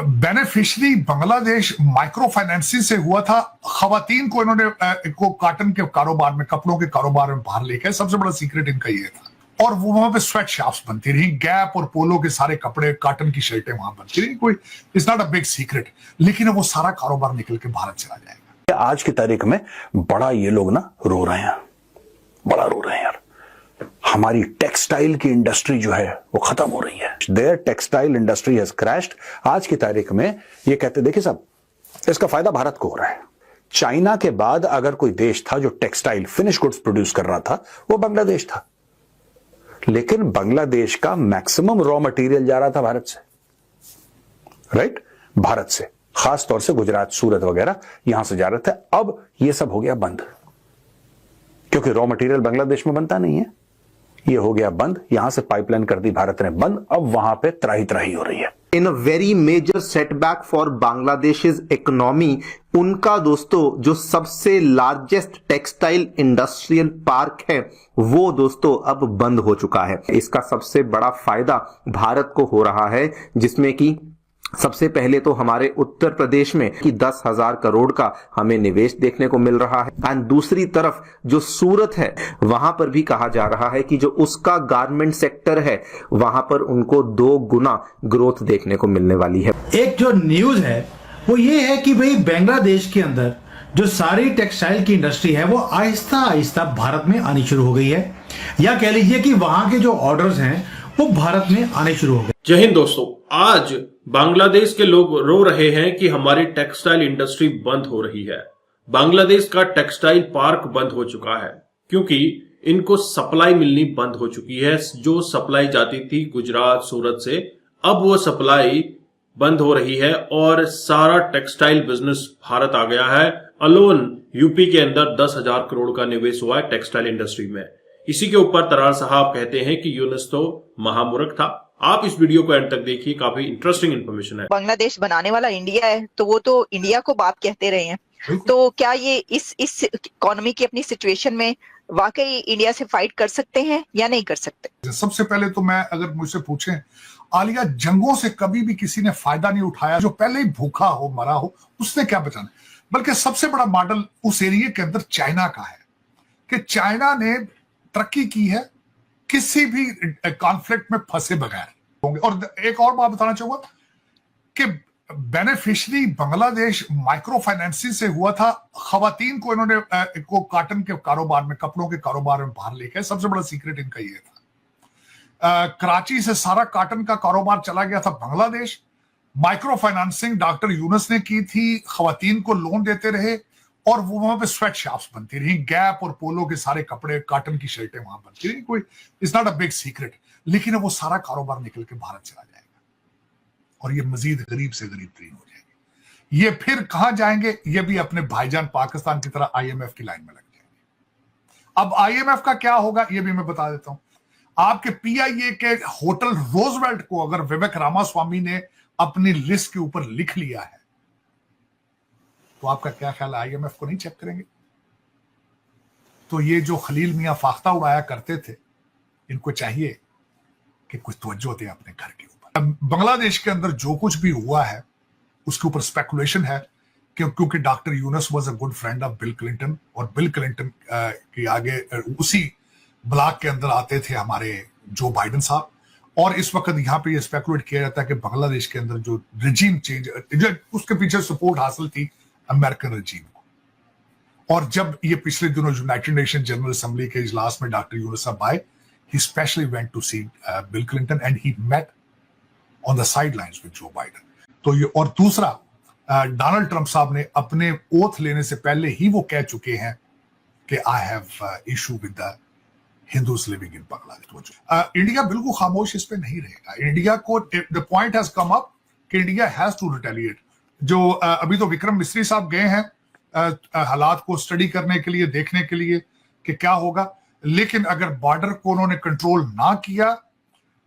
Beneficiary Bangladesh micro financing से हुआ था। खवातीन को इन्होंने को काटन के कारोबार में, कपड़ों के कारोबार में बाहर लेके, सबसे बड़ा सीक्रेट इनका ये था। और वो वहां पे स्वेट शॉप्स बनती रही, गैप और पोलो के सारे कपड़े, काटन की शर्टें वहां बनती रही। कोई it's not a big secret, लेकिन वो सारा कारोबार निकल के भारत चला जाएगा। आज की तारीख में बड़ा ये लोग ना रो रहे हैं, बड़ा रो रहे हैं यार। हमारी टेक्सटाइल की इंडस्ट्री जो है वो खत्म हो रही है। There textile industry has crashed. आज की तारीख में ये कहते, देखिए साहब, इसका फायदा भारत को हो रहा है। चाइना के बाद अगर कोई देश था जो टेक्सटाइल फिनिश गुड्स प्रोड्यूस कर रहा था, वो बांग्लादेश था। लेकिन बांग्लादेश का मैक्सिमम रॉ मटेरियल जा रहा था भारत से, राइट? भारत से, खास तौर से गुजरात, सूरत वगैरह यहां से जा रहे थे। अब ये सब हो गया बंद, क्योंकि रॉ मटेरियल बांग्लादेश में बनता नहीं है। ये हो गया बंद, यहां से पाइपलाइन कर दी भारत ने बंद। अब वहां पे त्राही त्राही हो रही है। In a very major setback for Bangladesh economy, उनका दोस्तों जो सबसे लार्जेस्ट टेक्सटाइल इंडस्ट्रियल पार्क है वो दोस्तों अब बंद हो चुका है। इसका सबसे बड़ा फायदा भारत को हो रहा है, जिसमें कि सबसे पहले तो हमारे उत्तर प्रदेश में कि 10,000 करोड़ का हमें निवेश देखने को मिल रहा है। एंड दूसरी तरफ जो सूरत है, वहां पर भी कहा जा रहा है कि जो उसका गारमेंट सेक्टर है, वहां पर उनको 2 गुना ग्रोथ देखने को मिलने वाली है। एक जो न्यूज है वो ये है कि भाई बांग्लादेश के अंदर जो सारी टेक्सटाइल की इंडस्ट्री है वो आहिस्ता आहिस्ता भारत में आनी शुरू हो गई है, या कह लीजिए कि वहां के जो ऑर्डर्स हैं वो भारत में आने शुरू हो गए। जय हिंद दोस्तों, आज बांग्लादेश के लोग रो रहे हैं कि हमारी टेक्सटाइल इंडस्ट्री बंद हो रही है। बांग्लादेश का टेक्सटाइल पार्क बंद हो चुका है क्योंकि इनको सप्लाई मिलनी बंद हो चुकी है। जो सप्लाई जाती थी गुजरात, सूरत से, अब वो सप्लाई बंद हो रही है और सारा टेक्सटाइल बिजनेस भारत आ गया है। अलोन यूपी के अंदर 10,000 करोड़ का निवेश हुआ है टेक्सटाइल इंडस्ट्री में। इसी के ऊपर तरार साहब कहते हैं कि यूनुस तो महामूर्ख था। आप इस वीडियो को एंड तक देखिए, काफी इंटरेस्टिंग इन्फॉर्मेशन है। बांग्लादेश बनाने वाला इंडिया है, तो वो तो इंडिया को बाप कहते रहे हैं। तो क्या ये इस इकोनॉमी की अपनी सिचुएशन में वाकई इंडिया से फाइट कर सकते हैं या नहीं कर सकते? सबसे पहले तो मैं, अगर मुझसे पूछें, आलिया जंगों से कभी भी किसी ने फायदा नहीं उठाया। जो पहले ही भूखा हो, मरा हो, उसने क्या बचाना। बल्कि सबसे बड़ा मॉडल उस एरिया के अंदर चाइना का है कि चाइना ने तरक्की की है किसी भी कॉन्फ्लिक्ट में फंसे बगैर होंगे। और एक और बात बताना चाहूंगा कि बेनिफिशियरी बांग्लादेश माइक्रो फाइनेंसिंग से हुआ था। खवातीन को इन्होंने को काटन के कारोबार में, कपड़ों के कारोबार में बाहर लेके, सबसे बड़ा सीक्रेट इनका ये था। कराची से सारा काटन का कारोबार चला गया था Bangladesh. Micro financing doctor Yunus ने की थी, खवातीन को लोन देते रहे और वो वहां पे स्वेट शॉप्स बनती रही, गैप और पोलो के सारे कपड़े, काटन की शर्टें वहां बनती रही। कोई it's not a big secret, लेकिन वो सारा कारोबार निकल के भारत चला जाएगा और ये मजीद गरीब से गरीब तरीन हो जाएगी। ये फिर कहां जाएंगे? ये भी अपने भाईजान पाकिस्तान की तरह IMF की लाइन में लग जाएंगे। अब IMF का क्या होगा ये भी मैं बता देता हूं। आपके PIA के होटल रोजवेल्ट को अगर विवेक रामास्वामी ने अपनी लिस्ट के ऊपर लिख लिया है, तो आपका क्या ख्याल है, IMF को नहीं चेक करेंगे? तो ये जो खलील मियां फाख्ता उड़ाया करते थे, इनको चाहिए कि कुछ तवज्जो दे अपने घर के ऊपर। बांग्लादेश के अंदर जो कुछ भी हुआ है उसके ऊपर स्पेकुलेशन है क्योंकि doctor Yunus was a good friend of bill Clinton, और बिल क्लिंटन के आगे उसी ब्लॉक के अंदर आते थे हमारे जो बाइडेन साहब। और इस वक्त यहां पे ये स्पेकुलेट किया जाता है कि बांग्लादेश के अंदर जो रिजीम चेंज, उसके पीछे सपोर्ट हासिल थी अमेरिकन रजीम को। और जब ये पिछले दिनों यूनाइटेड नेशन जनरल असेंबली के इजलास में डॉक्टर यूनुस साहब आए, he specially went to see Bill Clinton and he met on the sidelines with Joe Biden. तो ये, और दूसरा, डोनाल्ड ट्रंप साहब ने अपने ओथ लेने से पहले ही वो कह चुके हैं कि I have issue with the Hindus living in Bangladesh. India बिल्कुल खामोश इस पे नहीं रहेगा। इंडिया को the point has come up कि इंडिया हैज टू रिटेलिएट। जो अभी तो विक्रम मिस्री साहब गए हैं हालात को स्टडी करने के लिए, देखने के लिए कि क्या होगा, लेकिन अगर बॉर्डर को उन्होंने कंट्रोल ना किया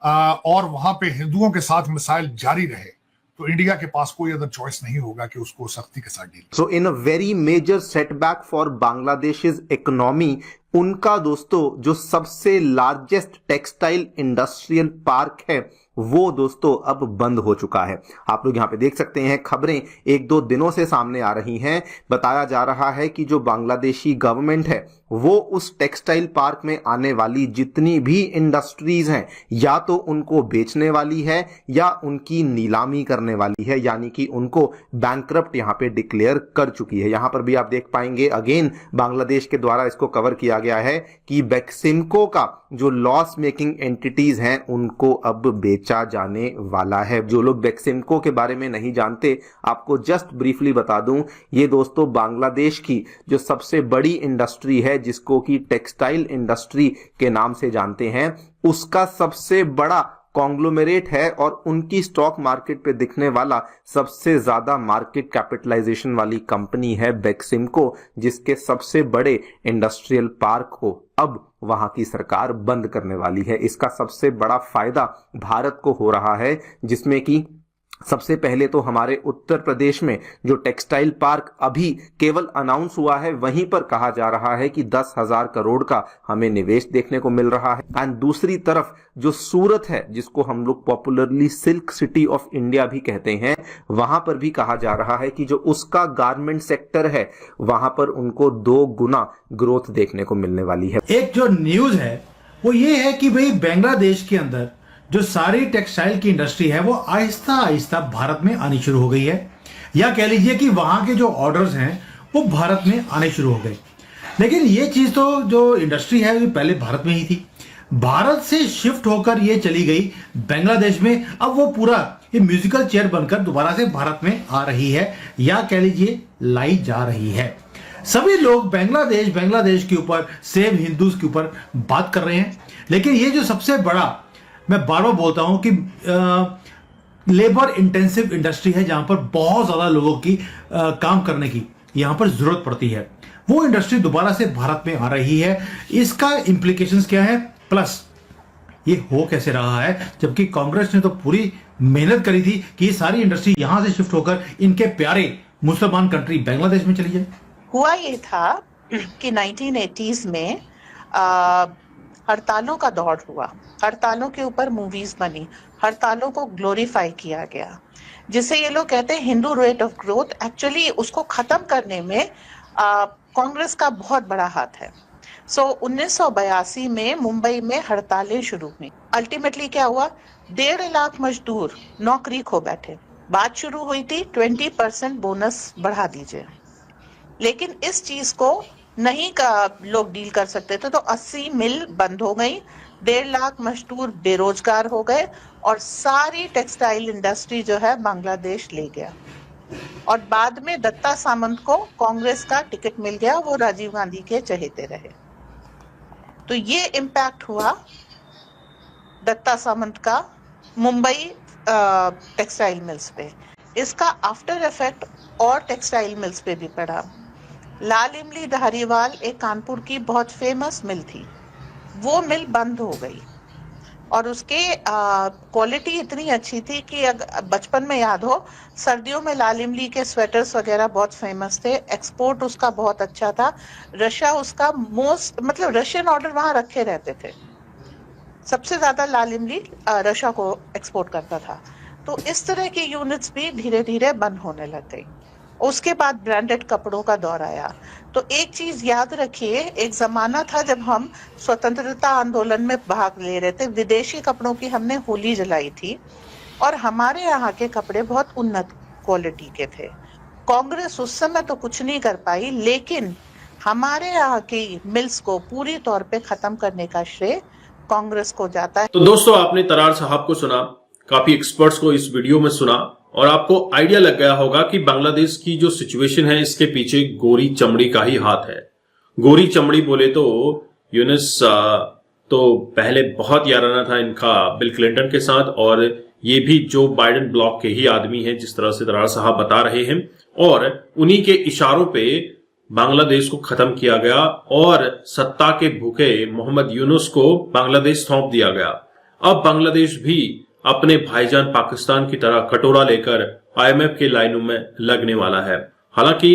और वहां पे हिंदुओं के साथ मिसाइल जारी रहे, तो इंडिया के पास कोई अदर चॉइस नहीं होगा कि उसको सख्ती के साथ deal. So in a very major setback for Bangladesh economy, उनका दोस्तों जो सबसे लार्जेस्ट टेक्सटाइल इंडस्ट्रियल पार्क है वो दोस्तों अब बंद हो चुका है। आप लोग यहाँ पे देख सकते हैं, खबरें 1-2 दिनों से सामने आ रही हैं। बताया जा रहा है कि जो बांग्लादेशी गवर्नमेंट है वो उस टेक्सटाइल पार्क में आने वाली जितनी भी इंडस्ट्रीज हैं या तो उनको बेचने वाली है या उनकी नीलामी करने वाली है, यानी कि उनको बैंकरप्ट यहाँ पे डिक्लेयर कर चुकी है। यहाँ पर भी आप देख पाएंगे अगेन बांग्लादेश के द्वारा इसको कवर किया गया है कि बेक्सिमको का जो लॉस मेकिंग एंटिटीज हैं उनको अब बेचा जाने वाला है। जो लोग बेक्सिमको के बारे में नहीं जानते, आपको जस्ट ब्रीफली बता दूं, ये दोस्तों बांग्लादेश की जो सबसे बड़ी इंडस्ट्री है जिसको कि टेक्सटाइल इंडस्ट्री के नाम से जानते हैं, उसका सबसे बड़ा कॉन्ग्लोमेरेट है और उनकी स्टॉक मार्केट पे दिखने वाला सबसे ज्यादा मार्केट कैपिटलाइजेशन वाली कंपनी है बेक्सिमको, जिसके सबसे बड़े इंडस्ट्रियल पार्क को अब वहां की सरकार बंद करने वाली है। इसका सबसे बड़ा फायदा भारत को हो रहा है, जिसमें कि सबसे पहले तो हमारे उत्तर प्रदेश में जो टेक्सटाइल पार्क अभी केवल अनाउंस हुआ है वहीं पर कहा जा रहा है कि 10,000 करोड़ का हमें निवेश देखने को मिल रहा है। एंड दूसरी तरफ जो सूरत है, जिसको हम लोग popularly silk city of India भी कहते हैं, वहां पर भी कहा जा रहा है कि जो उसका गारमेंट सेक्टर है वहां पर उनको 2 गुना ग्रोथ देखने को मिलने वाली है। एक जो न्यूज है वो ये है कि भाई बांग्लादेश के अंदर जो सारी टेक्सटाइल की इंडस्ट्री है वो आहिस्ता आहिस्ता भारत में आनी शुरू हो गई है, या कह लीजिए कि वहां के जो ऑर्डर्स हैं वो भारत में आने शुरू हो गए। लेकिन ये चीज तो जो इंडस्ट्री है वो पहले भारत में ही थी, भारत से शिफ्ट होकर ये चली गई बांग्लादेश में। अब वो पूरा ये म्यूजिकल चेयर बनकर दोबारा से भारत में आ रही है, या कह लीजिए लाई जा रही है। सभी लोग बांग्लादेश के ऊपर, सेव हिंदूज के ऊपर बात कर रहे हैं, लेकिन ये जो सबसे बड़ा, मैं बार बार बोलता हूं कि लेबर इंटेंसिव इंडस्ट्री है जहां पर बहुत ज्यादा लोगों की काम करने की यहां पर जरूरत पड़ती है, वो इंडस्ट्री दोबारा से भारत में आ रही है। इसका इंप्लीकेशंस क्या है, प्लस ये हो कैसे रहा है, जबकि कांग्रेस ने तो पूरी मेहनत करी थी कि ये सारी इंडस्ट्री यहां से शिफ्ट होकर इनके प्यारे मुसलमान कंट्री बांग्लादेश में चली जाए। हुआ ये था कि 1980s में हड़तालों का दौर हुआ, हड़तालों के ऊपर मूवीज बनी, हड़तालों को ग्लोरीफाई किया गया, जिसे ये लोग कहते हैं Hindu rate of growth. Actually उसको खत्म करने में कांग्रेस का बहुत बड़ा हाथ है। 1982 में मुंबई में हड़तालें शुरू हुई। अल्टीमेटली क्या हुआ, 1.5 लाख मजदूर नौकरी खो बैठे। बात शुरू हुई थी 20% बोनस बढ़ा दीजिए, लेकिन इस चीज को नहीं का लोग डील कर सकते थे, तो 80 मिल बंद हो गई, 1.5 लाख मजदूर बेरोजगार हो गए और सारी टेक्सटाइल इंडस्ट्री जो है बांग्लादेश ले गया। और बाद में दत्ता सामंत को कांग्रेस का टिकट मिल गया, वो राजीव गांधी के चहेते रहे। तो ये इम्पैक्ट हुआ दत्ता सामंत का मुंबई टेक्सटाइल मिल्स पे। इसका आफ्टर इफेक्ट और टेक्सटाइल मिल्स पे भी पड़ा। लाल इमली धारीवाल एक कानपुर की बहुत फेमस मिल थी, वो मिल बंद हो गई और उसके क्वालिटी इतनी अच्छी थी कि बचपन में याद हो, सर्दियों में लाल इमली के स्वेटर्स वगैरह बहुत फेमस थे, एक्सपोर्ट उसका बहुत अच्छा था। रशिया उसका मतलब रशियन ऑर्डर वहां रखे रहते थे, सबसे ज्यादा लाल इमली रशिया को एक्सपोर्ट करता था। तो इस तरह की यूनिट्स भी धीरे धीरे बंद होने लग गई। उसके बाद ब्रांडेड कपड़ों का दौर आया। तो एक चीज याद रखिए, एक जमाना था जब हम स्वतंत्रता आंदोलन में भाग ले रहे थे, विदेशी कपड़ों की हमने होली जलाई थी और हमारे यहाँ के कपड़े बहुत उन्नत क्वालिटी के थे। कांग्रेस उस समय तो कुछ नहीं कर पाई, लेकिन हमारे यहाँ की मिल्स को पूरी तौर पे खत्म करने का श्रेय कांग्रेस को जाता है। तो दोस्तों, आपने तरार साहब को सुना, काफी एक्सपर्ट्स को इस वीडियो में सुना और आपको आइडिया लग गया होगा कि बांग्लादेश की जो सिचुएशन है इसके पीछे गोरी चमड़ी का ही हाथ है। गोरी चमड़ी बोले तो यूनुस तो पहले बहुत याराना था इनका बिल क्लिंटन के साथ, और ये भी जो बाइडेन ब्लॉक के ही आदमी हैं, जिस तरह से तरार साहब बता रहे हैं, और उन्हीं के इशारों पे बांग्लादेश को खत्म किया गया और सत्ता के भूखे मोहम्मद यूनुस को बांग्लादेश सौंप दिया गया। अब बांग्लादेश भी अपने भाईजान पाकिस्तान की तरह कटोरा लेकर आईएमएफ के लाइनों में लगने वाला है। हालांकि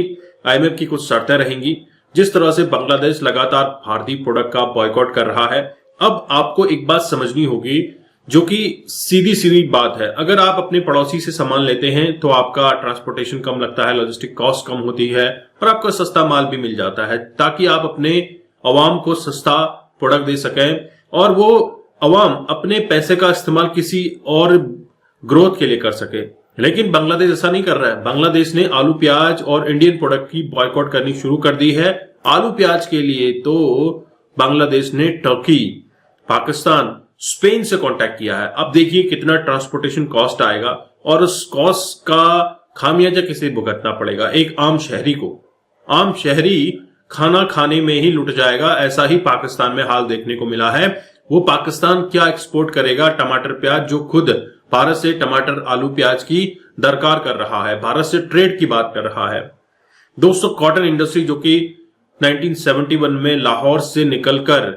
आईएमएफ की कुछ शर्तें रहेंगी। जिस तरह से बांग्लादेश लगातार भारतीय प्रोडक्ट का बॉयकॉट कर रहा है, अब आपको एक बात समझनी होगी, जो कि सीधी सीधी बात है। अगर आप अपने पड़ोसी से सामान लेते हैं तो आपका ट्रांसपोर्टेशन कम लगता है, लॉजिस्टिक कॉस्ट कम होती है और आपको सस्ता माल भी मिल जाता है, ताकि आप अपने अवाम को सस्ता प्रोडक्ट दे सकें और वो अवाम अपने पैसे का इस्तेमाल किसी और ग्रोथ के लिए कर सके। लेकिन बांग्लादेश ऐसा नहीं कर रहा है। बांग्लादेश ने आलू प्याज और इंडियन प्रोडक्ट की बॉयकॉट करनी शुरू कर दी है। आलू प्याज के लिए तो बांग्लादेश ने टर्की, पाकिस्तान, स्पेन से कांटेक्ट किया है। अब देखिए कितना ट्रांसपोर्टेशन कॉस्ट आएगा और उस कॉस्ट का खामियाजा किसे भुगतना पड़ेगा? एक आम शहरी को। आम शहरी खाना खाने में ही लुट जाएगा। ऐसा ही पाकिस्तान में हाल देखने को मिला है। वो पाकिस्तान क्या एक्सपोर्ट करेगा? टमाटर प्याज, जो खुद भारत से टमाटर आलू प्याज की दरकार कर रहा है, भारत से ट्रेड की बात कर रहा है। दोस्तों, कॉटन इंडस्ट्री जो कि 1971 में लाहौर से निकलकर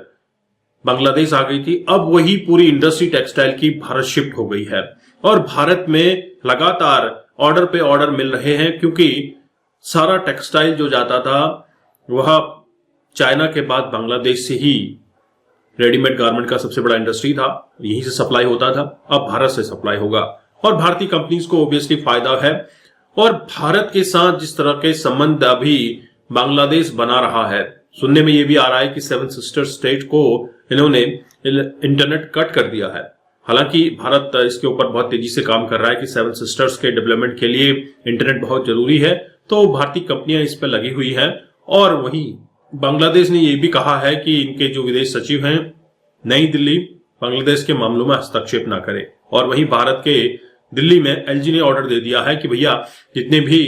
बांग्लादेश आ गई थी, अब वही पूरी इंडस्ट्री टेक्सटाइल की भारत शिफ्ट हो गई है और भारत में लगातार ऑर्डर पे ऑर्डर मिल रहे हैं, क्योंकि सारा टेक्सटाइल जो जाता था वह चाइना के बाद बांग्लादेश से ही रेडीमेड गारमेंट का सबसे बड़ा इंडस्ट्री था, यहीं से सप्लाई होता था। अब भारत से सप्लाई होगा और भारतीय कंपनीज को ऑब्वियसली फायदा है। और भारत के साथ जिस तरह के संबंध अभी बांग्लादेश बना रहा है, सुनने में यह भी आ रहा है कि 7 सिस्टर स्टेट को इन्होंने इंटरनेट कट कर दिया है। हालांकि भारत इसके ऊपर बहुत तेजी से काम कर रहा है कि 7 सिस्टर्स के डेवलपमेंट के लिए इंटरनेट बहुत जरूरी है, तो भारतीय कंपनियां इस पर लगी हुई हैं। और वहीं बांग्लादेश ने यह भी कहा है कि इनके जो विदेश सचिव हैं, नई दिल्ली बांग्लादेश के मामलों में हस्तक्षेप ना करे। और वहीं भारत के दिल्ली में एलजी ने ऑर्डर दे दिया है कि भैया जितने भी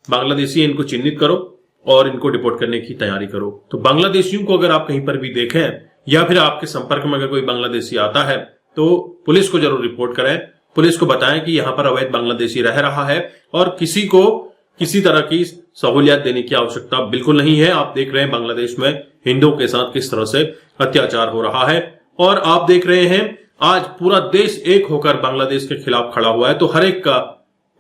बांग्लादेशी इनको चिन्हित करो और इनको डिपोर्ट करने की तैयारी करो। तो बांग्लादेशियों को अगर आप कहीं पर भी देखें या फिर आपके संपर्क में अगर कोई बांग्लादेशी आता है तो पुलिस को जरूर रिपोर्ट करें। पुलिस को बताएं कि यहां पर अवैध बांग्लादेशी रह रहा है और किसी को किसी तरह की सहूलियत देने की आवश्यकता बिल्कुल नहीं है। आप देख रहे हैं बांग्लादेश में हिंदुओं के साथ किस तरह से अत्याचार हो रहा है और आप देख रहे हैं आज पूरा देश एक होकर बांग्लादेश के खिलाफ खड़ा हुआ है। तो हर एक का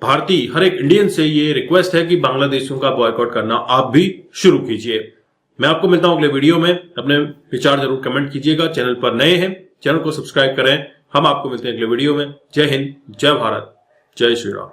भारतीय, हर एक इंडियन से ये रिक्वेस्ट है कि बांग्लादेशियों का बॉयकॉट करना आप भी शुरू कीजिए। मैं आपको मिलता हूं अगले वीडियो में। अपने विचार जरूर कमेंट कीजिएगा। चैनल पर नए हैं, चैनल को सब्सक्राइब करें। हम आपको मिलते हैं अगले वीडियो में। जय हिंद, जय भारत, जय श्री राम।